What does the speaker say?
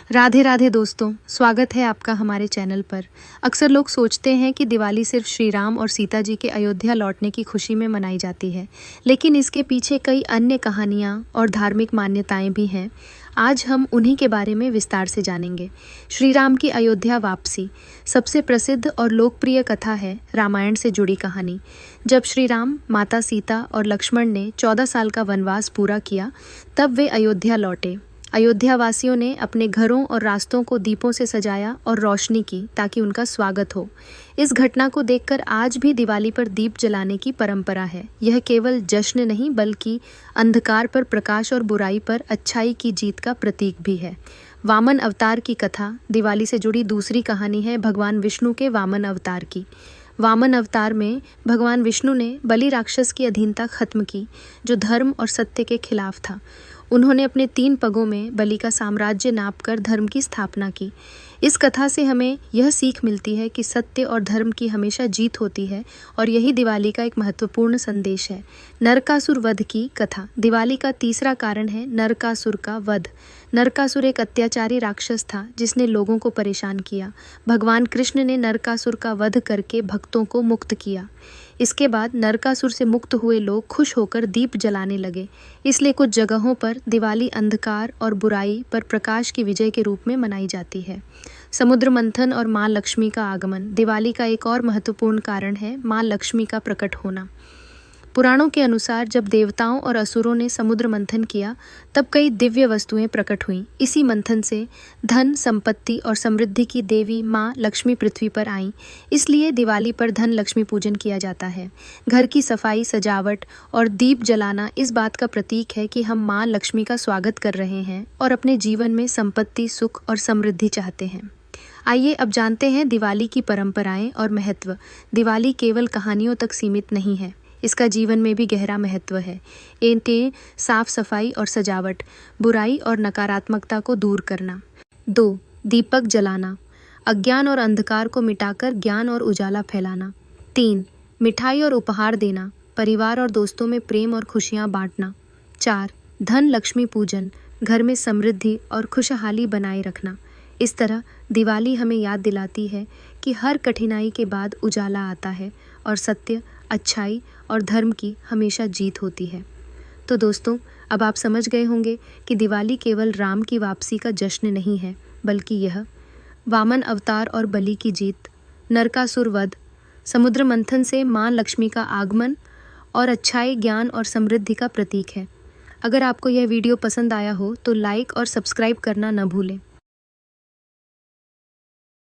राधे राधे दोस्तों, स्वागत है आपका हमारे चैनल पर। अक्सर लोग सोचते हैं कि दिवाली सिर्फ श्री राम और सीता जी के अयोध्या लौटने की खुशी में मनाई जाती है, लेकिन इसके पीछे कई अन्य कहानियाँ और धार्मिक मान्यताएं भी हैं। आज हम उन्हीं के बारे में विस्तार से जानेंगे। श्री राम की अयोध्या वापसी सबसे प्रसिद्ध और लोकप्रिय कथा है रामायण से जुड़ी कहानी। जब श्री राम, माता सीता और लक्ष्मण ने 14 साल का वनवास पूरा किया, तब वे अयोध्या लौटे। अयोध्या वासियों ने अपने घरों और रास्तों को दीपों से सजाया और रोशनी की ताकि उनका स्वागत हो। इस घटना को देखकर आज भी दिवाली पर दीप जलाने की परंपरा है। यह केवल जश्न नहीं बल्कि अंधकार पर प्रकाश और बुराई पर अच्छाई की जीत का प्रतीक भी है। वामन अवतार की कथा दिवाली से जुड़ी दूसरी कहानी है भगवान विष्णु के वामन अवतार की। वामन अवतार में भगवान विष्णु ने बलि राक्षस की अधीनता खत्म की, जो धर्म और सत्य के खिलाफ था। उन्होंने अपने 3 पगों में बलि का साम्राज्य नापकर धर्म की स्थापना की। इस कथा से हमें यह सीख मिलती है कि सत्य और धर्म की हमेशा जीत होती है, और यही दिवाली का एक महत्वपूर्ण संदेश है। नरकासुर वध की कथा दिवाली का तीसरा कारण है नरकासुर का वध। नरकासुर एक अत्याचारी राक्षस था जिसने लोगों को परेशान किया। भगवान कृष्ण ने नरकासुर का वध करके भक्तों को मुक्त किया। इसके बाद नरकासुर से मुक्त हुए लोग खुश होकर दीप जलाने लगे। इसलिए कुछ जगहों पर दिवाली अंधकार और बुराई पर प्रकाश की विजय के रूप में मनाई जाती है। समुद्र मंथन और माँ लक्ष्मी का आगमन दिवाली का एक और महत्वपूर्ण कारण है माँ लक्ष्मी का प्रकट होना। पुराणों के अनुसार जब देवताओं और असुरों ने समुद्र मंथन किया, तब कई दिव्य वस्तुएं प्रकट हुईं। इसी मंथन से धन, संपत्ति और समृद्धि की देवी माँ लक्ष्मी पृथ्वी पर आईं। इसलिए दिवाली पर धन लक्ष्मी पूजन किया जाता है। घर की सफाई, सजावट और दीप जलाना इस बात का प्रतीक है कि हम माँ लक्ष्मी का स्वागत कर रहे हैं और अपने जीवन में संपत्ति, सुख और समृद्धि चाहते हैं। आइए अब जानते हैं दिवाली की परंपराएं और महत्व। दिवाली केवल कहानियों तक सीमित नहीं है, इसका जीवन में भी गहरा महत्व है। ईंटें, साफ सफाई और सजावट, बुराई और नकारात्मकता को दूर करना। 2. दीपक जलाना, अज्ञान और अंधकार को मिटाकर ज्ञान और उजाला फैलाना। 3. मिठाई और उपहार देना, परिवार और दोस्तों में प्रेम और खुशियाँ बांटना। 4. धन लक्ष्मी पूजन, घर में समृद्धि और खुशहाली बनाए रखना। इस तरह दिवाली हमें याद दिलाती है कि हर कठिनाई के बाद उजाला आता है और सत्य, अच्छाई और धर्म की हमेशा जीत होती है। तो दोस्तों, अब आप समझ गए होंगे कि दिवाली केवल राम की वापसी का जश्न नहीं है, बल्कि यह वामन अवतार और बलि की जीत, नरकासुर वध, समुद्र मंथन से माँ लक्ष्मी का आगमन और अच्छाई, ज्ञान और समृद्धि का प्रतीक है। अगर आपको यह वीडियो पसंद आया हो तो लाइक और सब्सक्राइब करना न भूलें।